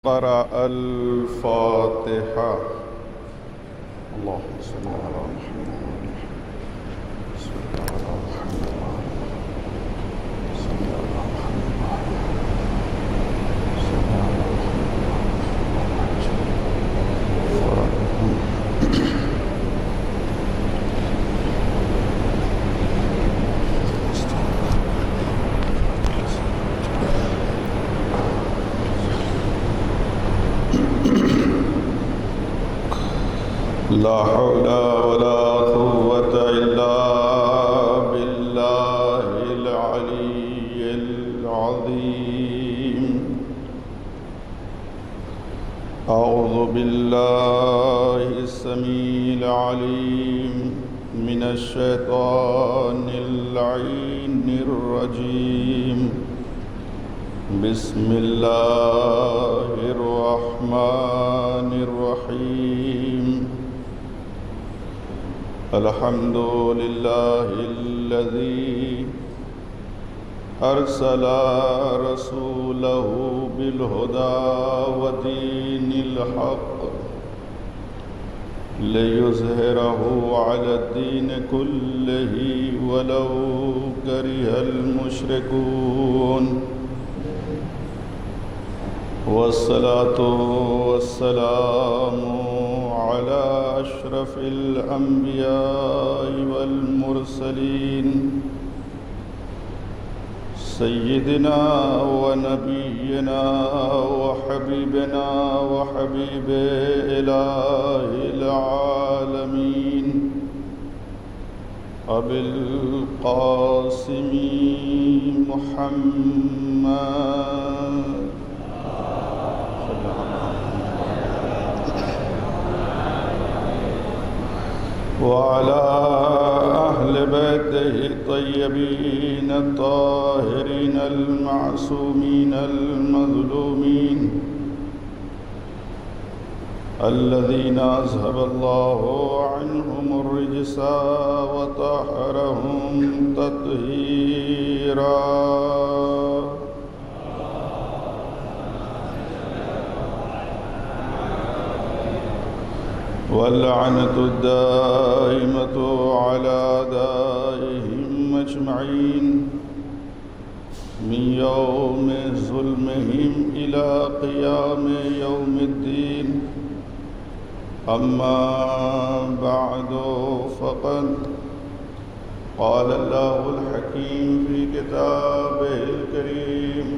قرأ الفاتحة. اللهم صل على محمد. بسم الله الرحمن الرحيم. بسم الله الرحمن الرحيم. بسم الله الرحمن الرحيم. لا حول ولا قوة إلا بالله العلي العظيم. أعوذ بالله السميع العليم من الشيطان اللعين الرجيم. بسم الله الرحمن الرحيم. الحمد لله الذي أرسل رسوله بالهدى ودين الحق ليظهره على الدين كله ولو كره المشركون. والصلاة والسلام على أشرف الأنبياء والمرسلين سيدنا ونبينا وحبيبنا وحبيب إله العالمين أبي القاسم محمد وعلى أهل بيته الطيبين الطاهرين المعصومين المظلومين الذين أذهب الله عنهم الرجس وطهرهم تطهيرا. واللعنة الدائمة على أعدائهم أجمعين من يوم ظلمهم إلى قيام يوم الدين. أما بعد فقد قال الله الحكيم في كتابه الكريم.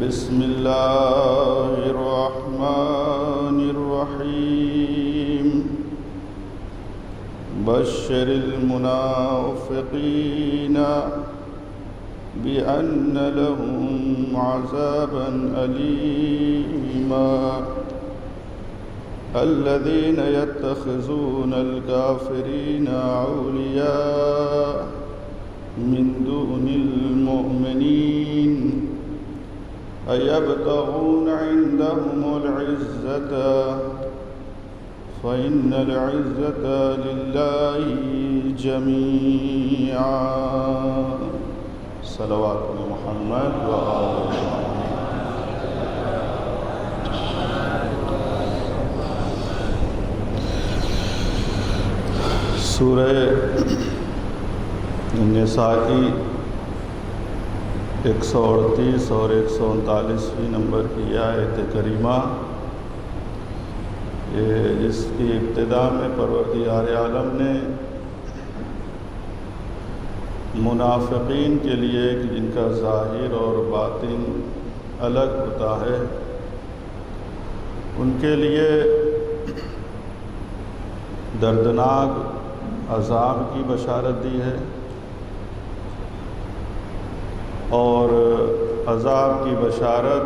بسم الله الرحمن الرحيم. بشر المنافقين بأن لهم عذابا أليما. الذين يتخذون الكافرين أولياء من دون المؤمنين أيبتغون عندهم العزة فإن العزة لله جميعا. صلوات محمد وآل سورہ نساء کی 138 اور 139 نمبر کی آیت کریمہ، اس کی ابتدا میں پروردگار عالم نے منافقین کے لیے جن کا ظاہر اور باطن الگ ہوتا ہے، ان کے لیے دردناک عذاب کی بشارت دی ہے، اور عذاب کی بشارت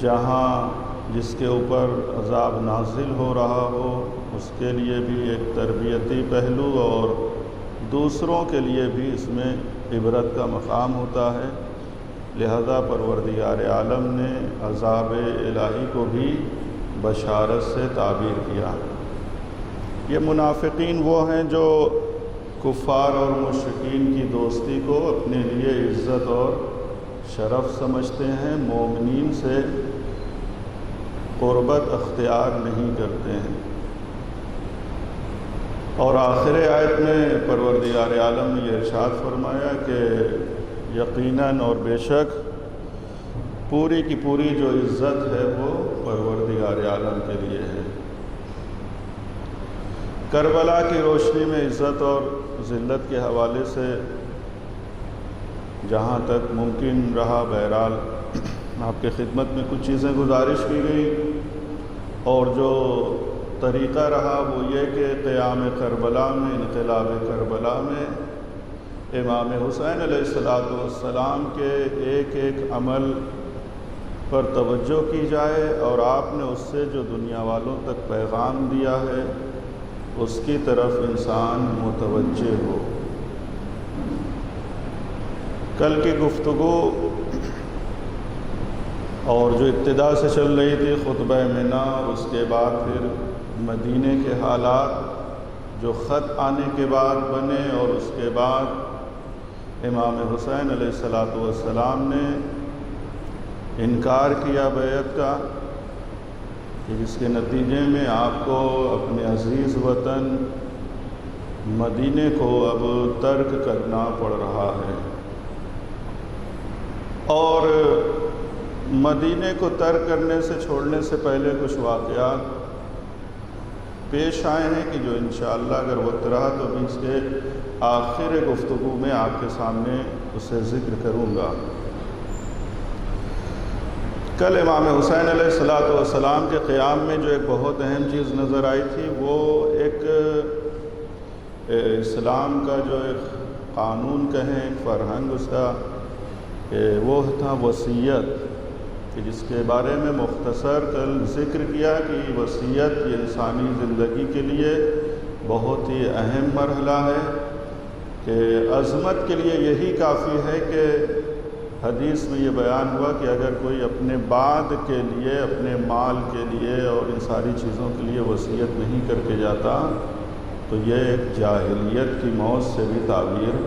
جہاں جس کے اوپر عذاب نازل ہو رہا ہو اس کے لیے بھی ایک تربیتی پہلو اور دوسروں کے لیے بھی اس میں عبرت کا مقام ہوتا ہے. لہذا پروردگار عالم نے عذاب الہی کو بھی بشارت سے تعبیر کیا. یہ منافقین وہ ہیں جو کفار اور مشرکین کی دوستی کو اپنے لیے عزت اور شرف سمجھتے ہیں، مومنین سے قربت اختیار نہیں کرتے ہیں۔ اور آخر آیت میں پروردگار عالم نے یہ ارشاد فرمایا کہ یقیناً اور بے شک پوری کی پوری جو عزت ہے وہ پروردگار عالم کے لیے ہے۔ کربلا کی روشنی میں عزت اور ذلت کے حوالے سے جہاں تک ممکن رہا بہرحال آپ کے خدمت میں کچھ چیزیں گزارش کی گئی، اور جو طریقہ رہا وہ یہ کہ قیام کربلا میں، انقلاب کربلا میں امام حسین علیہ السلام کے ایک ایک عمل پر توجہ کی جائے، اور آپ نے اس سے جو دنیا والوں تک پیغام دیا ہے اس کی طرف انسان متوجہ ہو۔ کل کی گفتگو اور جو ابتدا سے چل رہی تھی خطبہ منا، اس کے بعد پھر مدینے کے حالات جو خط آنے کے بعد بنے، اور اس کے بعد امام حسین علیہ السلام نے انکار کیا بیعت کا، کہ جس کے نتیجے میں آپ کو اپنے عزیز وطن مدینے کو اب ترک کرنا پڑ رہا ہے۔ اور مدینے کو ترک کرنے سے، چھوڑنے سے پہلے کچھ واقعات پیش آئے ہیں کہ جو انشاءاللہ اگر وقت رہا تو بھی اس کے آخر گفتگو میں آپ کے سامنے اسے ذکر کروں گا۔ کل امام حسین علیہ السلام کے قیام میں جو ایک بہت اہم چیز نظر آئی تھی وہ ایک اسلام کا جو ایک قانون کہیں، ایک فرہنگ اس کا، وہ تھا وصیت، کہ جس کے بارے میں مختصر کل ذکر کیا کہ وصیت یہ انسانی زندگی کے لیے بہت ہی اہم مرحلہ ہے، کہ عظمت کے لیے یہی کافی ہے کہ حدیث میں یہ بیان ہوا کہ اگر کوئی اپنے بعد کے لیے، اپنے مال کے لیے اور ان ساری چیزوں کے لیے وصیت نہیں کر کے جاتا تو یہ ایک جاہلیت کی موت سے بھی تعبیر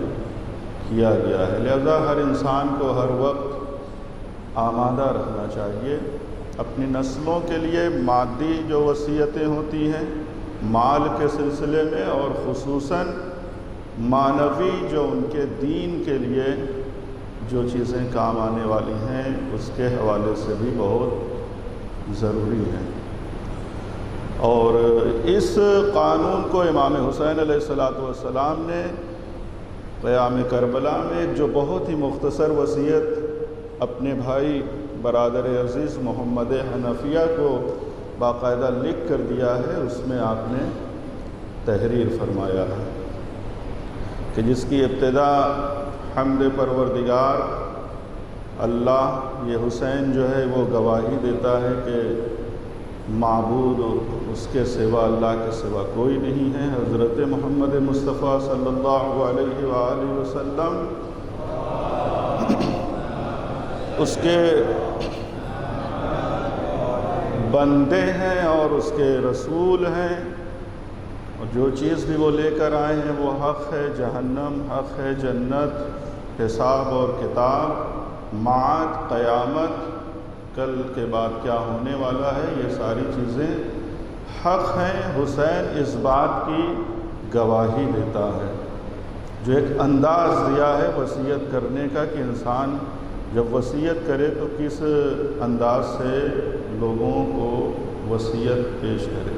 کیا گیا ہے۔ لہذا ہر انسان کو ہر وقت آمادہ رہنا چاہیے اپنی نسلوں کے لیے مادی جو وصیتیں ہوتی ہیں مال کے سلسلے میں، اور خصوصاً معنوی جو ان کے دین کے لیے جو چیزیں کام آنے والی ہیں اس کے حوالے سے بھی بہت ضروری ہیں۔ اور اس قانون کو امام حسین علیہ السلام نے قیام کربلا میں ایک جو بہت ہی مختصر وصیت اپنے بھائی برادر عزیز محمد حنفیہ کو باقاعدہ لکھ کر دیا ہے، اس میں آپ نے تحریر فرمایا ہے کہ جس کی ابتدا حمد پروردگار اللہ، یہ حسین جو ہے وہ گواہی دیتا ہے کہ معبود اس کے سوا، اللہ کے سوا کوئی نہیں ہے، حضرت محمد مصطفیٰ صلی اللہ علیہ وآلہ وسلم اس کے بندے ہیں اور اس کے رسول ہیں، اور جو چیز بھی وہ لے کر آئے ہیں وہ حق ہے، جہنم حق ہے، جنت، حساب اور کتاب، معاد، قیامت، کل کے بعد کیا ہونے والا ہے، یہ ساری چیزیں حق ہیں۔ حسین اس بات کی گواہی دیتا ہے، جو ایک انداز دیا ہے وصیت کرنے کا کہ انسان جب وصیت کرے تو کس انداز سے لوگوں کو وصیت پیش کرے۔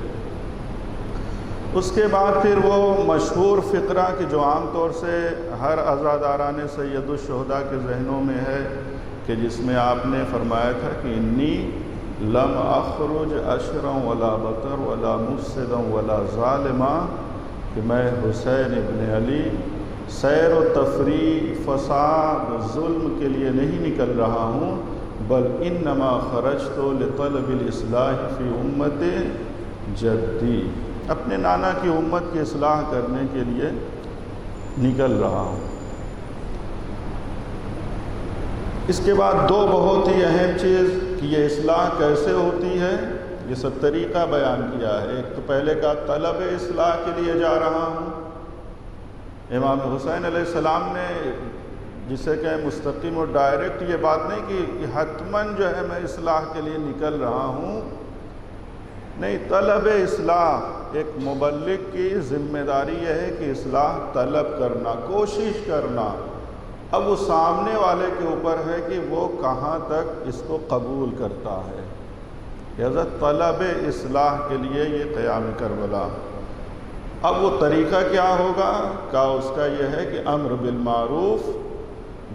اس کے بعد پھر وہ مشہور فقرہ کہ جو عام طور سے ہر عزاداران سید الشہداء کے ذہنوں میں ہے، کہ جس میں آپ نے فرمایا تھا کہ انی لم اخرج اشرا ولا بطر ولا مفسدا ولا ظالما، کہ میں حسین ابن علی سیر و تفریح، فساد، ظلم کے لیے نہیں نکل رہا ہوں، بل انما خرجت لطلب الاصلاح فی امت جدی، اپنے نانا کی امت کی اصلاح کرنے کے لیے نکل رہا ہوں۔ اس کے بعد دو بہت ہی اہم چیز کہ یہ اصلاح کیسے ہوتی ہے، یہ سب طریقہ بیان کیا ہے۔ ایک تو پہلے کا طلب اصلاح کے لیے جا رہا ہوں، امام حسین علیہ السلام نے جسے کہیں مستقیم اور ڈائریکٹ، یہ بات نہیں کہ حتماً جو ہے میں اصلاح کے لیے نکل رہا ہوں، نہیں، طلب اصلاح ایک مبلغ کی ذمہ داری یہ ہے کہ اصلاح طلب کرنا، کوشش کرنا۔ اب وہ سامنے والے کے اوپر ہے کہ وہ کہاں تک اس کو قبول کرتا ہے، لہذا طلب اصلاح کے لیے یہ قیام کربلا۔ اب وہ طریقہ کیا ہوگا؟ اس کا یہ ہے کہ امر بالمعروف،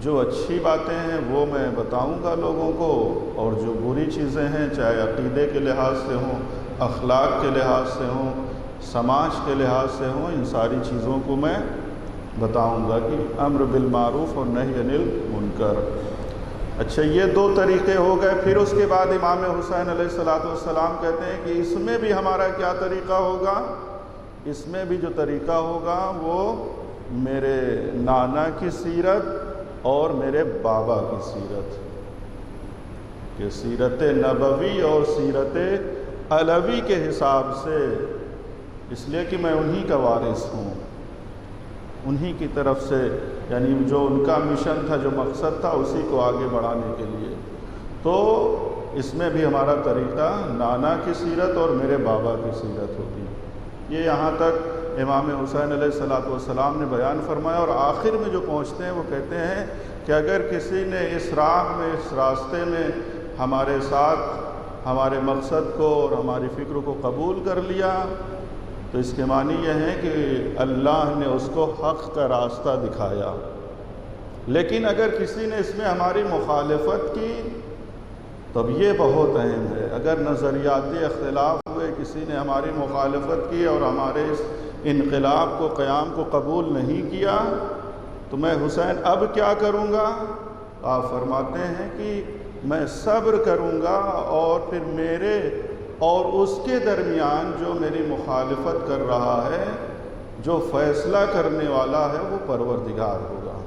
جو اچھی باتیں ہیں وہ میں بتاؤں گا لوگوں کو، اور جو بری چیزیں ہیں چاہے عقیدے کے لحاظ سے ہوں، اخلاق کے لحاظ سے ہوں، سماج کے لحاظ سے ہوں، ان ساری چیزوں کو میں بتاؤں گا کہ امر بالمعروف اور نہی عن المنکر۔ اچھا، یہ دو طریقے ہو گئے۔ پھر اس کے بعد امام حسین علیہ السلام کہتے ہیں کہ اس میں بھی ہمارا کیا طریقہ ہوگا؟ اس میں بھی جو طریقہ ہوگا وہ میرے نانا کی سیرت اور میرے بابا کی سیرت، کہ سیرت نبوی اور سیرت علوی کے حساب سے، اس لیے کہ میں انہی کا وارث ہوں، انہی کی طرف سے، یعنی جو ان کا مشن تھا، جو مقصد تھا، اسی کو آگے بڑھانے کے لیے۔ تو اس میں بھی ہمارا طریقہ نانا کی سیرت اور میرے بابا کی سیرت ہوگی۔ یہ یہاں تک امام حسین علیہ السلام نے بیان فرمایا، اور آخر میں جو پہنچتے ہیں وہ کہتے ہیں کہ اگر کسی نے اس راہ میں، اس راستے میں ہمارے ساتھ ہمارے مقصد کو اور ہماری فکر کو قبول کر لیا، تو اس کے معنی یہ ہے کہ اللہ نے اس کو حق کا راستہ دکھایا۔ لیکن اگر کسی نے اس میں ہماری مخالفت کی، تب یہ بہت اہم ہے، اگر نظریاتی اختلاف ہوئے، کسی نے ہماری مخالفت کی اور ہمارے اس انقلاب کو، قیام کو قبول نہیں کیا، تو میں حسین اب کیا کروں گا؟ آپ فرماتے ہیں کہ میں صبر کروں گا، اور پھر میرے اور اس کے درمیان جو میری مخالفت کر رہا ہے، جو فیصلہ کرنے والا ہے، وہ پروردگار ہوگا۔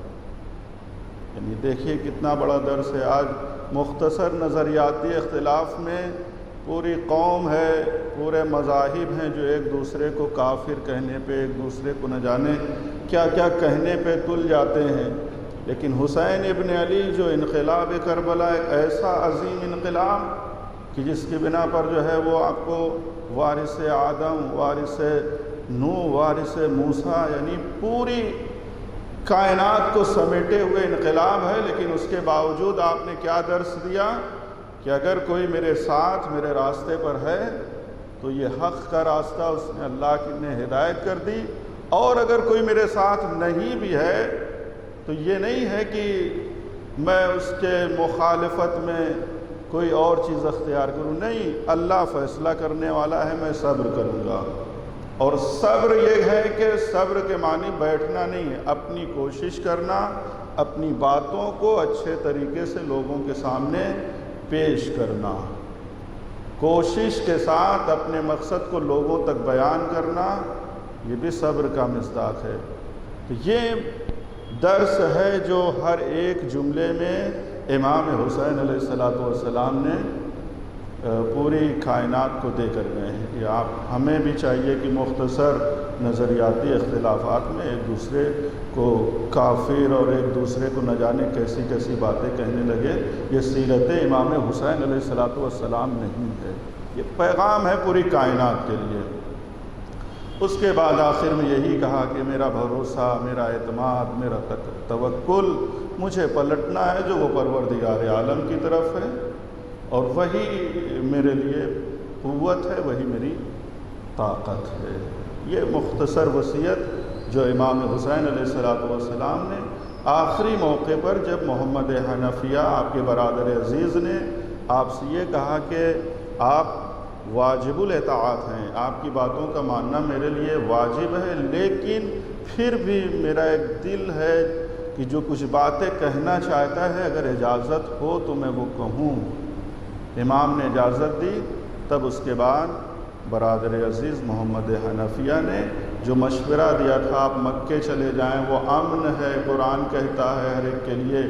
یعنی دیکھیے کتنا بڑا درس ہے۔ آج مختصر نظریاتی اختلاف میں پوری قوم ہے، پورے مذاہب ہیں جو ایک دوسرے کو کافر کہنے پہ، ایک دوسرے کو نہ جانے کیا کیا کہنے پہ تل جاتے ہیں۔ لیکن حسین ابن علی جو انقلاب کربلا، ایک ایسا عظیم انقلاب کہ جس کی بنا پر جو ہے وہ آپ کو وارث آدم، وارث نوح، وارث موسیٰ، یعنی پوری کائنات کو سمیٹے ہوئے انقلاب ہے۔ لیکن اس کے باوجود آپ نے کیا درس دیا کہ اگر کوئی میرے ساتھ، میرے راستے پر ہے، تو یہ حق کا راستہ اس نے، اللہ نے ہدایت کر دی، اور اگر کوئی میرے ساتھ نہیں بھی ہے تو یہ نہیں ہے کہ میں اس کے مخالفت میں کوئی اور چیز اختیار کروں، نہیں، اللہ فیصلہ کرنے والا ہے، میں صبر کروں گا۔ اور صبر یہ ہے کہ صبر کے معنی بیٹھنا نہیں ہے، اپنی کوشش کرنا، اپنی باتوں کو اچھے طریقے سے لوگوں کے سامنے پیش کرنا، کوشش کے ساتھ اپنے مقصد کو لوگوں تک بیان کرنا، یہ بھی صبر کا مصداق ہے۔ تو یہ درس ہے جو ہر ایک جملے میں امام حسین علیہ السلام نے پوری کائنات کو دے کر گئے ہیں۔ یہ ہمیں بھی چاہیے کہ مختصر نظریاتی اختلافات میں ایک دوسرے کو کافر اور ایک دوسرے کو نہ جانے کیسی کیسی باتیں کہنے لگے، یہ سیرت امام حسین علیہ السلام نہیں ہے، یہ پیغام ہے پوری کائنات کے لیے۔ اس کے بعد آخر میں یہی کہا کہ میرا بھروسہ، میرا اعتماد، میرا توکل، مجھے پلٹنا ہے جو وہ پروردگار عالم کی طرف ہے، اور وہی میرے لیے قوت ہے، وہی میری طاقت ہے۔ یہ مختصر وصیت جو امام حسین علیہ السلام نے آخری موقع پر، جب محمد حنفیہ آپ کے برادر عزیز نے آپ سے یہ کہا کہ آپ واجب الاطاعت ہیں، آپ کی باتوں کا ماننا میرے لیے واجب ہے، لیکن پھر بھی میرا ایک دل ہے کہ جو کچھ باتیں کہنا چاہتا ہے، اگر اجازت ہو تو میں وہ کہوں۔ امام نے اجازت دی، تب اس کے بعد برادر عزیز محمد حنفیہ نے جو مشورہ دیا تھا، آپ مکے چلے جائیں، وہ امن ہے، قرآن کہتا ہے ہر ایک کے لیے،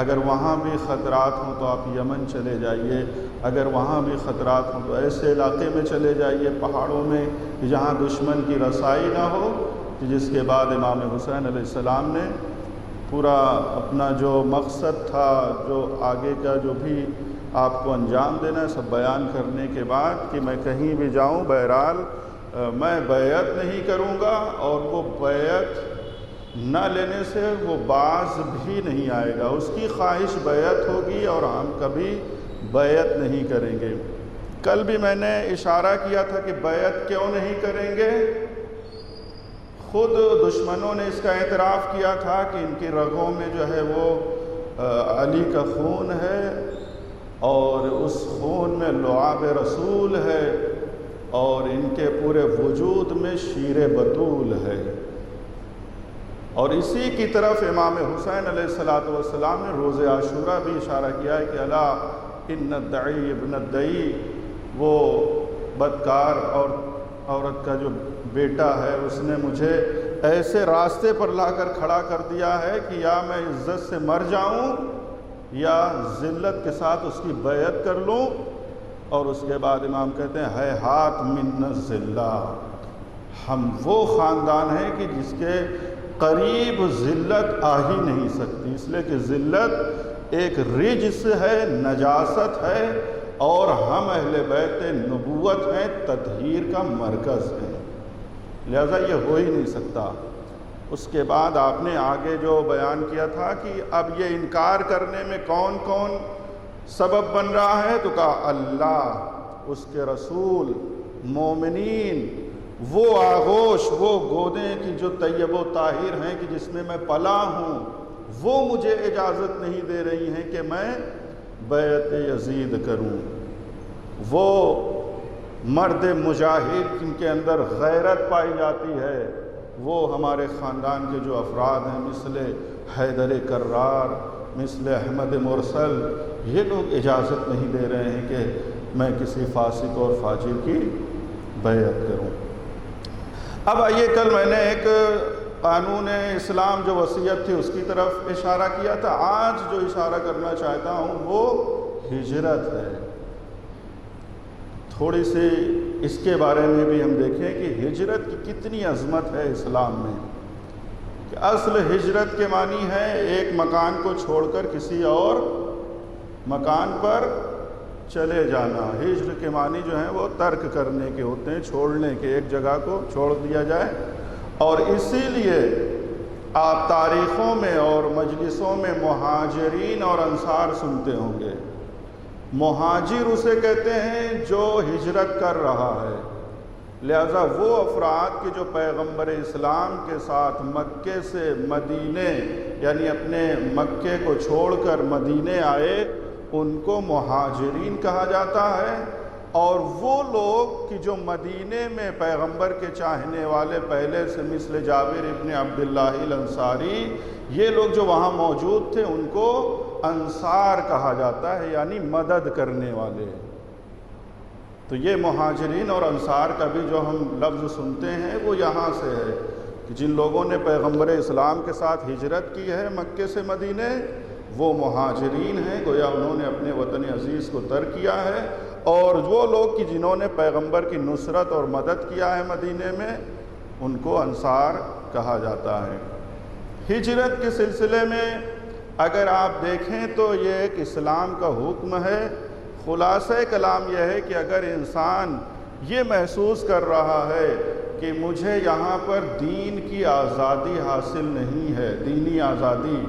اگر وہاں بھی خطرات ہوں تو آپ یمن چلے جائیے، اگر وہاں بھی خطرات ہوں تو ایسے علاقے میں چلے جائیے پہاڑوں میں کہ جہاں دشمن کی رسائی نہ ہو۔ جس کے بعد امام حسین علیہ السلام نے پورا اپنا جو مقصد تھا، جو آگے کا جو بھی آپ کو انجام دینا ہے، سب بیان کرنے کے بعد کہ میں کہیں بھی جاؤں بہرحال میں بیعت نہیں کروں گا، اور وہ بیعت نہ لینے سے وہ باز بھی نہیں آئے گا، اس کی خواہش بیعت ہوگی اور ہم کبھی بیعت نہیں کریں گے۔ کل بھی میں نے اشارہ کیا تھا کہ بیعت کیوں نہیں کریں گے۔ خود دشمنوں نے اس کا اعتراف کیا تھا کہ ان کی رگوں میں جو ہے وہ علی کا خون ہے، اور اس خون میں لعاب رسول ہے، اور ان کے پورے وجود میں شیر بطول ہے۔ اور اسی کی طرف امام حسین علیہ السلام نے روز عاشورہ بھی اشارہ کیا ہے کہ الا ان الدعی ابن الدعی، وہ بدکار اور عورت کا جو بیٹا ہے، اس نے مجھے ایسے راستے پر لا کر کھڑا کر دیا ہے کہ یا میں عزت سے مر جاؤں یا ذلت کے ساتھ اس کی بیعت کر لوں۔ اور اس کے بعد امام کہتے ہیں ہیہات من الذلہ، ہم وہ خاندان ہیں کہ جس کے قریب ذلت آ ہی نہیں سکتی، اس لیے کہ ذلت ایک رجس ہے، نجاست ہے، اور ہم اہل بیت نبوت ہیں، تطہیر کا مرکز ہے، لہذا یہ ہو ہی نہیں سکتا۔ اس کے بعد آپ نے آگے جو بیان کیا تھا کہ اب یہ انکار کرنے میں کون کون سبب بن رہا ہے، تو کہا اللہ، اس کے رسول، مومنین، وہ آغوش، وہ گودیں کہ جو طیب و طاہر ہیں، کہ جس میں میں پلا ہوں، وہ مجھے اجازت نہیں دے رہی ہیں کہ میں بیعت یزید کروں۔ وہ مرد مجاہد جن کے اندر غیرت پائی جاتی ہے، وہ ہمارے خاندان کے جو افراد ہیں، مثل حیدر کرار، مثل احمد مرسل، یہ لوگ اجازت نہیں دے رہے ہیں کہ میں کسی فاسق اور فاجر کی بیعت کروں۔ اب آئیے، کل میں نے ایک قانون اسلام جو وصیت تھی اس کی طرف اشارہ کیا تھا، آج جو اشارہ کرنا چاہتا ہوں وہ ہجرت ہے۔ تھوڑی سی اس کے بارے میں بھی ہم دیکھیں کہ ہجرت کی کتنی عظمت ہے اسلام میں، کہ اصل ہجرت کے معنی ہے ایک مکان کو چھوڑ کر کسی اور مکان پر چلے جانا۔ ہجر کے معنی جو ہیں وہ ترک کرنے کے ہوتے ہیں، چھوڑنے کے، ایک جگہ کو چھوڑ دیا جائے۔ اور اسی لیے آپ تاریخوں میں اور مجلسوں میں مہاجرین اور انصار سنتے ہوں گے۔ مہاجر اسے کہتے ہیں جو ہجرت کر رہا ہے، لہذا وہ افراد کے جو پیغمبر اسلام کے ساتھ مکے سے مدینے، یعنی اپنے مکے کو چھوڑ کر مدینے آئے، ان کو مہاجرین کہا جاتا ہے۔ اور وہ لوگ کہ جو مدینے میں پیغمبر کے چاہنے والے پہلے سے، مثل جابر ابن عبداللہ الانصاری، یہ لوگ جو وہاں موجود تھے، ان کو انصار کہا جاتا ہے، یعنی مدد کرنے والے۔ تو یہ مہاجرین اور انصار کا بھی جو ہم لفظ سنتے ہیں وہ یہاں سے ہے، کہ جن لوگوں نے پیغمبر اسلام کے ساتھ ہجرت کی ہے مکے سے مدینے، وہ مہاجرین ہیں، گویا انہوں نے اپنے وطن عزیز کو ترک کیا ہے۔ اور وہ لوگ کہ جنہوں نے پیغمبر کی نصرت اور مدد کیا ہے مدینے میں، ان کو انصار کہا جاتا ہے۔ ہجرت کے سلسلے میں اگر آپ دیکھیں تو یہ ایک اسلام کا حکم ہے۔ خلاصہ کلام یہ ہے کہ اگر انسان یہ محسوس کر رہا ہے کہ مجھے یہاں پر دین کی آزادی حاصل نہیں ہے، دینی آزادی،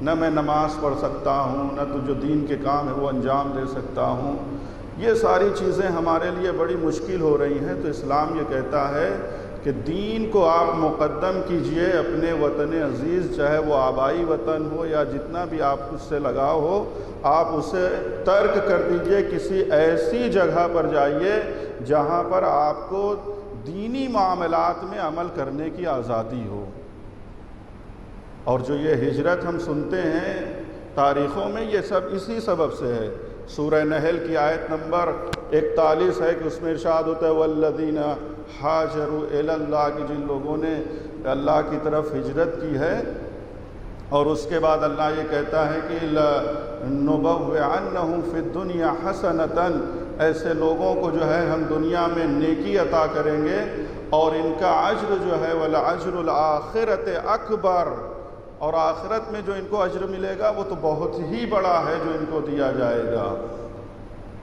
نہ میں نماز پڑھ سکتا ہوں، نہ تو جو دین کے کام ہے وہ انجام دے سکتا ہوں، یہ ساری چیزیں ہمارے لیے بڑی مشکل ہو رہی ہیں، تو اسلام یہ کہتا ہے کہ دین کو آپ مقدم کیجئے اپنے وطن عزیز، چاہے وہ آبائی وطن ہو یا جتنا بھی آپ اس سے لگاؤ ہو، آپ اسے ترک کر دیجئے، کسی ایسی جگہ پر جائیے جہاں پر آپ کو دینی معاملات میں عمل کرنے کی آزادی ہو۔ اور جو یہ ہجرت ہم سنتے ہیں تاریخوں میں، یہ سب اسی سبب سے ہے۔ سورہ نحل کی آیت نمبر 41 ہے کہ اس میں ارشاد ہوتا ہے وَالَّذِينَ هَاجَرُوا إِلَى اللَّهِ، کہ جن لوگوں نے اللہ کی طرف ہجرت کی ہے، اور اس کے بعد اللہ یہ کہتا ہے کہ لَنُبَوِّعَنَّهُمْ فِي الدُّنْيَا حَسَنَةً، ایسے لوگوں کو جو ہے ہم دنیا میں نیکی عطا کریں گے، اور ان کا اجر جو ہے وَلَأَجْرُ الْآخِرَةِ أَكْبَرُ، اور آخرت میں جو ان کو اجر ملے گا وہ تو بہت ہی بڑا ہے جو ان کو دیا جائے گا۔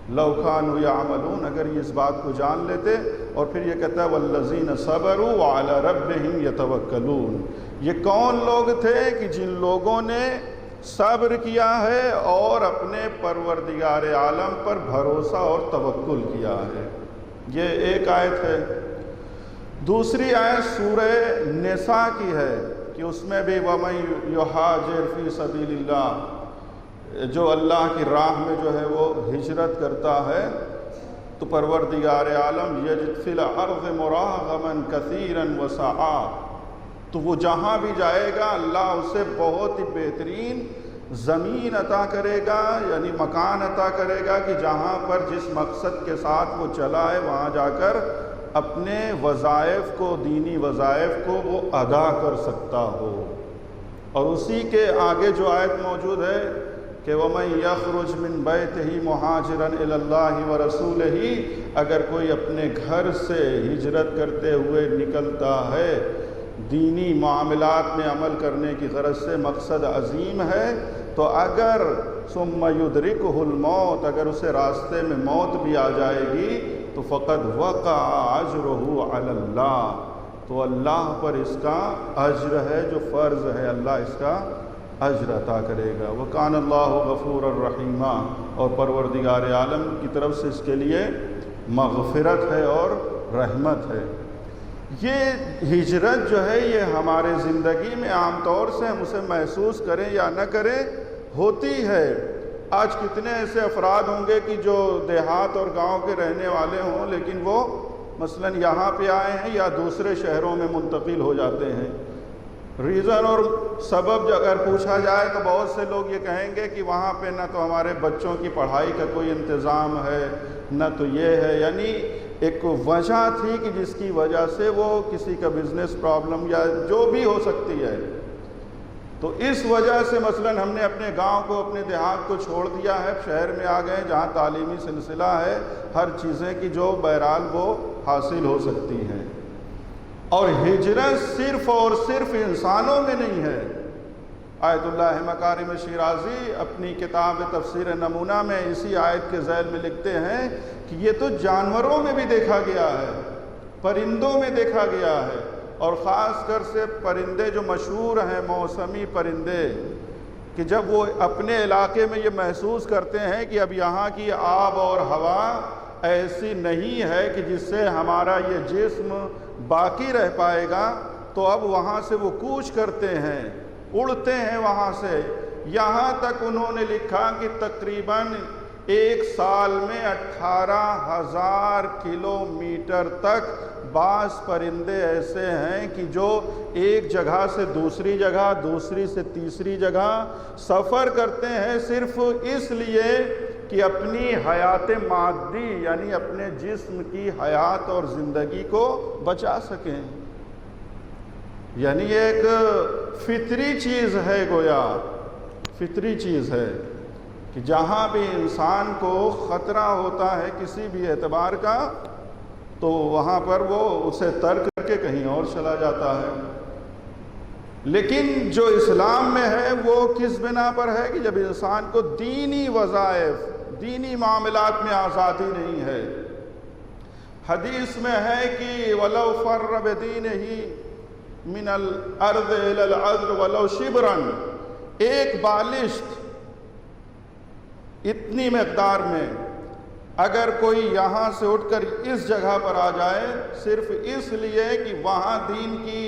لو کانوا یعملون، اگر یہ اس بات کو جان لیتے۔ اور پھر یہ کہتا ہے والذین صبروا وعلی ربہم یتوکلون، یہ کون لوگ تھے کہ جن لوگوں نے صبر کیا ہے اور اپنے پروردگار عالم پر بھروسہ اور توکل کیا ہے۔ یہ ایک آیت ہے۔ دوسری آیت سورہ نساء کی ہے کہ اس میں بھی وَمَن یُہَاجِرْ فِی سَبِیلِ اللَّهِ، جو اللہ کی راہ میں جو ہے وہ ہجرت کرتا ہے تو پروردگار عالم یجد فی الارض مراغما کثیرا وسعا، تو وہ جہاں بھی جائے گا اللہ اسے بہت ہی بہترین زمین عطا کرے گا، یعنی مکان عطا کرے گا کہ جہاں پر جس مقصد کے ساتھ وہ چلا ہے وہاں جا کر اپنے وظائف کو، دینی وظائف کو وہ ادا کر سکتا ہو۔ اور اسی کے آگے جو آیت موجود ہے کہ وَمَن يَخْرُجْ مِن بَيْتِهِ مُهَاجِرًا إِلَى اللَّهِ وَرَسُولِهِ، اگر کوئی اپنے گھر سے ہجرت کرتے ہوئے نکلتا ہے دینی معاملات میں عمل کرنے کی غرض سے، مقصد عظیم ہے، تو اگر ثُمَّ يُدْرِكُهُ الْمَوْتُ، اگر اسے راستے میں موت بھی آ جائے گی تو فقد وقع اجرہ علی اللہ، تو اللہ پر اس کا اجر ہے جو فرض ہے، اللہ اس کا اجر عطا کرے گا۔ وَكَانَ اللَّهُ غَفُورًا رَحِيمًا، اور پروردگار عالم کی طرف سے اس کے لیے مغفرت ہے اور رحمت ہے۔ یہ ہجرت جو ہے یہ ہمارے زندگی میں عام طور سے ہم اسے محسوس کریں یا نہ کریں ہوتی ہے۔ آج کتنے ایسے افراد ہوں گے کہ جو دیہات اور گاؤں کے رہنے والے ہوں لیکن وہ مثلاً یہاں پہ آئے ہیں یا دوسرے شہروں میں منتقل ہو جاتے ہیں۔ ریزن اور سبب اگر پوچھا جائے تو بہت سے لوگ یہ کہیں گے کہ وہاں پہ نہ تو ہمارے بچوں کی پڑھائی کا کوئی انتظام ہے، نہ تو یہ ہے، یعنی ایک وجہ تھی کہ جس کی وجہ سے وہ کسی کا بزنس پرابلم یا جو بھی ہو سکتی ہے، تو اس وجہ سے مثلاً ہم نے اپنے گاؤں کو، اپنے دیہات کو چھوڑ دیا ہے، شہر میں آ گئے جہاں تعلیمی سلسلہ ہے، ہر چیزیں کی جو بہرحال وہ حاصل ہو سکتی ہیں۔ اور ہجرت صرف اور صرف انسانوں میں نہیں ہے۔ آیت اللہ مکارم شیرازی اپنی کتاب تفسیر نمونہ میں اسی آیت کے ذیل میں لکھتے ہیں کہ یہ تو جانوروں میں بھی دیکھا گیا ہے، پرندوں میں دیکھا گیا ہے، اور خاص کر سے پرندے جو مشہور ہیں موسمی پرندے، کہ جب وہ اپنے علاقے میں یہ محسوس کرتے ہیں کہ اب یہاں کی آب اور ہوا ایسی نہیں ہے کہ جس سے ہمارا یہ جسم باقی رہ پائے گا، تو اب وہاں سے وہ کوچ کرتے ہیں، اڑتے ہیں وہاں سے۔ یہاں تک انہوں نے لکھا کہ تقریباً ایک سال میں 18,000 کلومیٹر تک بعض پرندے ایسے ہیں کہ جو ایک جگہ سے دوسری جگہ، دوسری سے تیسری جگہ سفر کرتے ہیں، صرف اس لیے کہ اپنی حیات مادی یعنی اپنے جسم کی حیات اور زندگی کو بچا سکیں۔ یعنی یہ ایک فطری چیز ہے، گویا فطری چیز ہے کہ جہاں بھی انسان کو خطرہ ہوتا ہے کسی بھی اعتبار کا تو وہاں پر وہ اسے ترک کر کے کہیں اور چلا جاتا ہے۔ لیکن جو اسلام میں ہے وہ کس بنا پر ہے کہ جب انسان کو دینی وظائف، دینی معاملات میں آزادی نہیں ہے۔ حدیث میں ہے کہ وَلَوْ فَرَّ بِدِينِهِ مِنَ الْأَرْضِ إِلَى الْعَذْرِ وَلَوْ شِبْرًا، ایک بالشت اتنی مقدار میں اگر کوئی یہاں سے اٹھ کر اس جگہ پر آ جائے صرف اس لیے کہ وہاں دین کی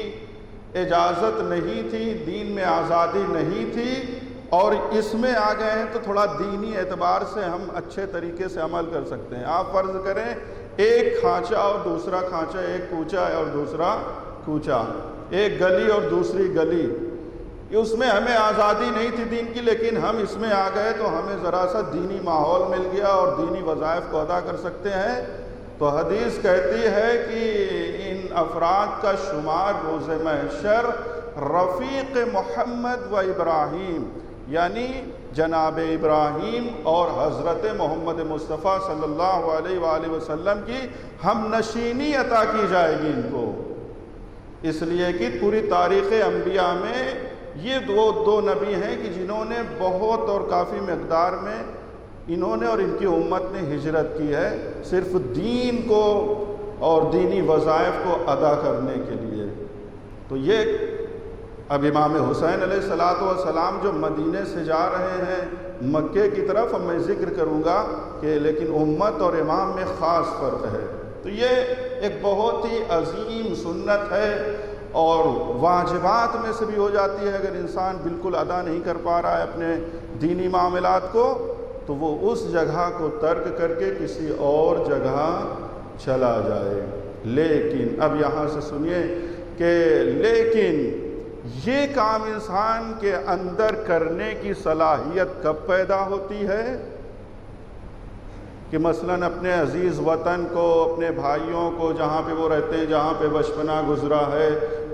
اجازت نہیں تھی، دین میں آزادی نہیں تھی، اور اس میں آ گئے ہیں تو تھوڑا دینی اعتبار سے ہم اچھے طریقے سے عمل کر سکتے ہیں۔ آپ فرض کریں ایک کھانچہ اور دوسرا کھانچہ، ایک کوچہ اور دوسرا کوچہ، ایک گلی اور دوسری گلی، اس میں ہمیں آزادی نہیں تھی دین کی، لیکن ہم اس میں آ گئے تو ہمیں ذرا سا دینی ماحول مل گیا اور دینی وظائف کو ادا کر سکتے ہیں۔ تو حدیث کہتی ہے کہ ان افراد کا شمار روز محشر رفیق محمد و ابراہیم، یعنی جناب ابراہیم اور حضرت محمد مصطفیٰ صلی اللہ علیہ وآلہ وسلم کی ہم نشینی عطا کی جائے گی ان کو، اس لیے کہ پوری تاریخ انبیاء میں یہ دو نبی ہیں کہ جنہوں نے بہت اور کافی مقدار میں انہوں نے اور ان کی امت نے ہجرت کی ہے صرف دین کو اور دینی وظائف کو ادا کرنے کے لیے۔ تو یہ اب امام حسین علیہ الصلوۃ والسلام جو مدینے سے جا رہے ہیں مکے کی طرف، اب میں ذکر کروں گا کہ لیکن امت اور امام میں خاص فرق ہے۔ تو یہ ایک بہت ہی عظیم سنت ہے اور واجبات میں سے بھی ہو جاتی ہے۔ اگر انسان بالکل ادا نہیں کر پا رہا ہے اپنے دینی معاملات کو، تو وہ اس جگہ کو ترک کر کے کسی اور جگہ چلا جائے۔ لیکن اب یہاں سے سنیے کہ لیکن یہ کام انسان کے اندر کرنے کی صلاحیت کب پیدا ہوتی ہے کہ مثلاً اپنے عزیز وطن کو، اپنے بھائیوں کو، جہاں پہ وہ رہتے ہیں، جہاں پہ بچپنا گزرا ہے،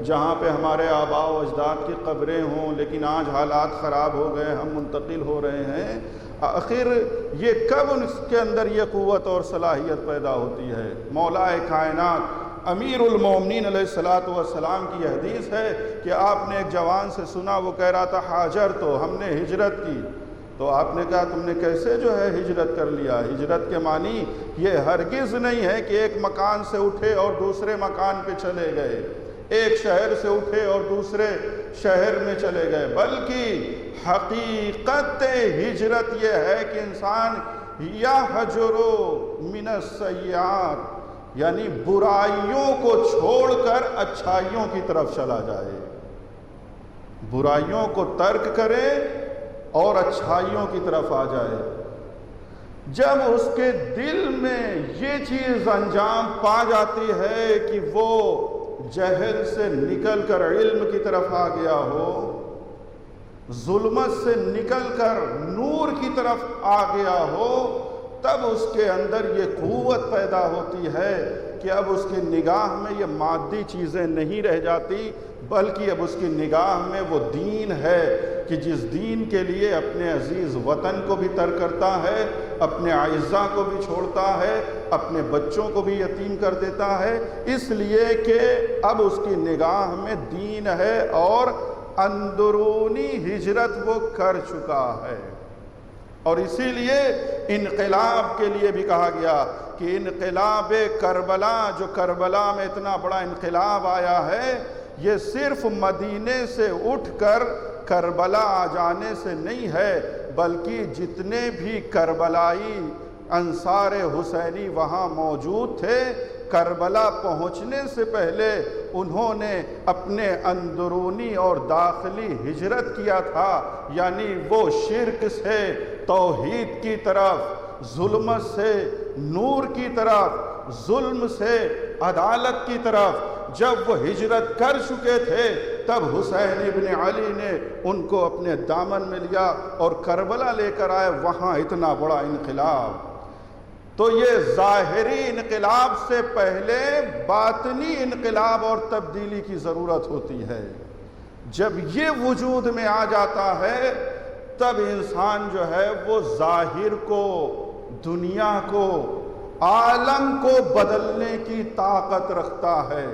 جہاں پہ ہمارے آباء و اجداد کی قبریں ہوں، لیکن آج حالات خراب ہو گئے، ہم منتقل ہو رہے ہیں، آخر یہ کب ان کے اندر یہ قوت اور صلاحیت پیدا ہوتی ہے؟ مولا کائنات امیر المومنین علیہ الصلوۃ والسلام کی یہ حدیث ہے کہ آپ نے ایک جوان سے سنا، وہ کہہ رہا تھا ہاجر تو ہم نے ہجرت کی، تو آپ نے کہا تم نے کیسے جو ہے ہجرت کر لیا؟ ہجرت کے معنی یہ ہرگز نہیں ہے کہ ایک مکان سے اٹھے اور دوسرے مکان پہ چلے گئے، ایک شہر سے اٹھے اور دوسرے شہر میں چلے گئے، بلکہ حقیقت ہجرت یہ ہے کہ انسان یہجر من السیئات، یعنی برائیوں کو چھوڑ کر اچھائیوں کی طرف چلا جائے، برائیوں کو ترک کرے اور اچھائیوں کی طرف آ جائے۔ جب اس کے دل میں یہ چیز انجام پا جاتی ہے کہ وہ جہل سے نکل کر علم کی طرف آ گیا ہو، ظلمت سے نکل کر نور کی طرف آ گیا ہو، تب اس کے اندر یہ قوت پیدا ہوتی ہے کہ اب اس کی نگاہ میں یہ مادی چیزیں نہیں رہ جاتی، بلکہ اب اس کی نگاہ میں وہ دین ہے کہ جس دین کے لیے اپنے عزیز وطن کو بھی ترک کرتا ہے، اپنے اعزاء کو بھی چھوڑتا ہے، اپنے بچوں کو بھی یتیم کر دیتا ہے، اس لیے کہ اب اس کی نگاہ میں دین ہے اور اندرونی ہجرت وہ کر چکا ہے۔ اور اسی لیے انقلاب کے لیے بھی کہا گیا کہ انقلاب کربلا، جو کربلا میں اتنا بڑا انقلاب آیا ہے، یہ صرف مدینے سے اٹھ کر کربلا آ جانے سے نہیں ہے، بلکہ جتنے بھی کربلائی انصار حسینی وہاں موجود تھے، کربلا پہنچنے سے پہلے انہوں نے اپنے اندرونی اور داخلی ہجرت کیا تھا، یعنی وہ شرک سے توحید کی طرف، ظلمت سے نور کی طرف، ظلم سے عدالت کی طرف جب وہ ہجرت کر چکے تھے، تب حسین ابن علی نے ان کو اپنے دامن میں لیا اور کربلا لے کر آئے، وہاں اتنا بڑا انقلاب۔ تو یہ ظاہری انقلاب سے پہلے باطنی انقلاب اور تبدیلی کی ضرورت ہوتی ہے۔ جب یہ وجود میں آ جاتا ہے، تب انسان جو ہے وہ ظاہر کو، دنیا کو، عالم کو بدلنے کی طاقت رکھتا ہے۔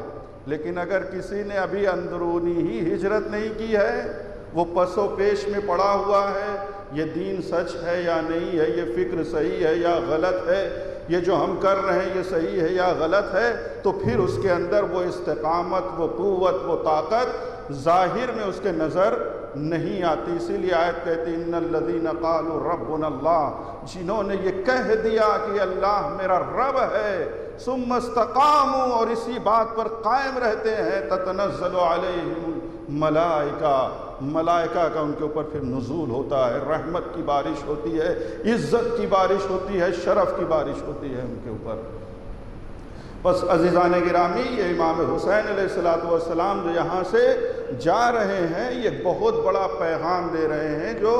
لیکن اگر کسی نے ابھی اندرونی ہی ہجرت نہیں کی ہے، وہ پس و پیش میں پڑا ہوا ہے، یہ دین سچ ہے یا نہیں ہے، یہ فکر صحیح ہے یا غلط ہے، یہ جو ہم کر رہے ہیں یہ صحیح ہے یا غلط ہے، تو پھر اس کے اندر وہ استقامت، وہ قوت، وہ طاقت ظاہر میں اس کے نظر نہیں آتی۔ اسی لیے آیت کہتی ان الذین قالوا ربنا اللہ، جنہوں نے یہ کہہ دیا کہ اللہ میرا رب ہے، ثم استقاموا، اور اسی بات پر قائم رہتے ہیں، تتنزل علیہم ملائکہ، ملائکہ کا ان کے اوپر پھر نزول ہوتا ہے، رحمت کی بارش ہوتی ہے، عزت کی بارش ہوتی ہے، شرف کی بارش ہوتی ہے ان کے اوپر۔ بس عزیزان گرامی، یہ امام حسین علیہ السلام جو یہاں سے جا رہے ہیں، یہ بہت بڑا پیغام دے رہے ہیں جو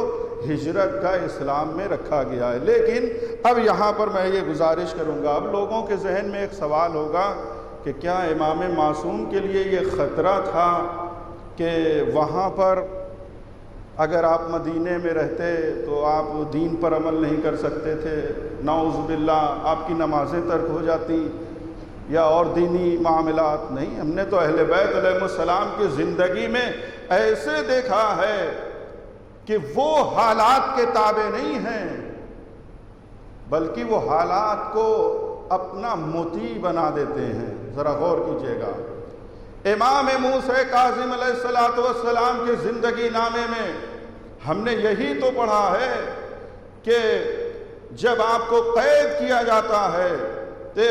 ہجرت کا اسلام میں رکھا گیا ہے۔ لیکن اب یہاں پر میں یہ گزارش کروں گا، اب لوگوں کے ذہن میں ایک سوال ہوگا کہ کیا امام معصوم کے لیے یہ خطرہ تھا کہ وہاں پر اگر آپ مدینے میں رہتے تو آپ دین پر عمل نہیں کر سکتے تھے، نعوذ باللہ آپ کی نمازیں ترک ہو جاتی، یا اور دینی معاملات نہیں، ہم نے تو اہل بیت علیہ السلام کی زندگی میں ایسے دیکھا ہے کہ وہ حالات کے تابع نہیں ہیں، بلکہ وہ حالات کو اپنا مطیع بنا دیتے ہیں۔ ذرا غور کیجئے گا، امام موسیٰ کاظم علیہ السلام کے زندگی نامے میں ہم نے یہی تو پڑھا ہے کہ جب آپ کو قید کیا جاتا ہے تو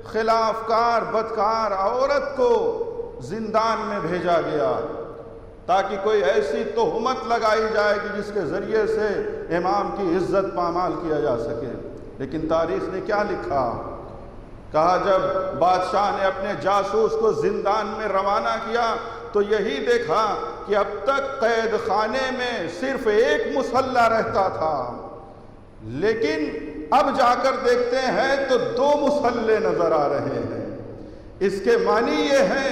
خلاف کار بدکار عورت کو زندان میں بھیجا گیا تاکہ کوئی ایسی تہمت لگائی جائے کہ جس کے ذریعے سے امام کی عزت پامال کیا جا سکے۔ لیکن تاریخ نے کیا لکھا؟ کہا جب بادشاہ نے اپنے جاسوس کو زندان میں روانہ کیا تو یہی دیکھا کہ اب تک قید خانے میں صرف ایک مسلح رہتا تھا، لیکن اب جا کر دیکھتے ہیں تو 2 مسلح نظر آ رہے ہیں۔ اس کے معنی یہ ہے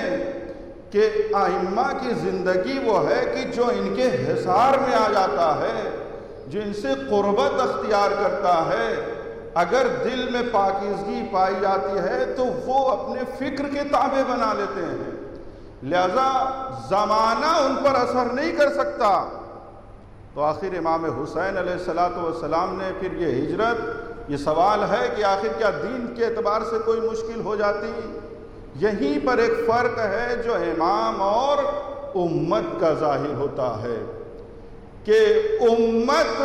کہ ائمہ کی زندگی وہ ہے کہ جو ان کے حصار میں آ جاتا ہے، جو ان سے قربت اختیار کرتا ہے، اگر دل میں پاکیزگی پائی جاتی ہے تو وہ اپنے فکر کے تابع بنا لیتے ہیں، لہذا زمانہ ان پر اثر نہیں کر سکتا۔ تو آخر امام حسین علیہ السلام نے پھر یہ ہجرت، یہ سوال ہے کہ آخر کیا دین کے اعتبار سے کوئی مشکل ہو جاتی؟ یہیں پر ایک فرق ہے جو امام اور امت کا ظاہر ہوتا ہے کہ امت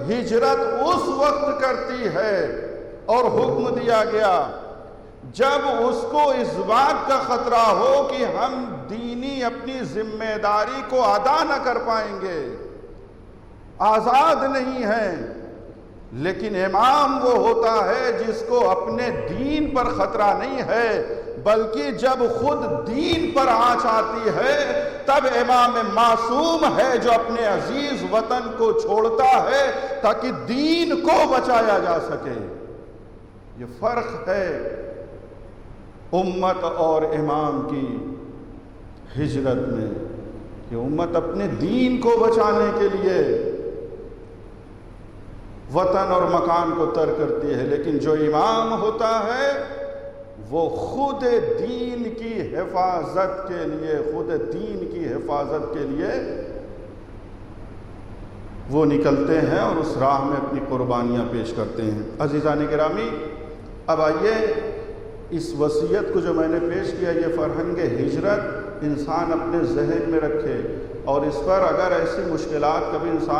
ہجرت اس وقت کرتی ہے اور حکم دیا گیا جب اس کو اس بات کا خطرہ ہو کہ ہم دینی اپنی ذمہ داری کو ادا نہ کر پائیں گے، آزاد نہیں ہیں۔ لیکن امام وہ ہوتا ہے جس کو اپنے دین پر خطرہ نہیں ہے، بلکہ جب خود دین پر آنچ آتی ہے تب امام معصوم ہے جو اپنے عزیز وطن کو چھوڑتا ہے تاکہ دین کو بچایا جا سکے۔ یہ فرق ہے امت اور امام کی ہجرت میں کہ امت اپنے دین کو بچانے کے لیے وطن اور مکان کو ترک کرتی ہے، لیکن جو امام ہوتا ہے وہ خود دین کی حفاظت کے لیے، خود دین کی حفاظت کے لیے وہ نکلتے ہیں اور اس راہ میں اپنی قربانیاں پیش کرتے ہیں۔ عزیزان گرامی، اب آئیے اس وصیت کو جو میں نے پیش کیا، یہ فرہنگ ہجرت انسان اپنے ذہن میں رکھے، اور اس پر اگر ایسی مشکلات کبھی انسان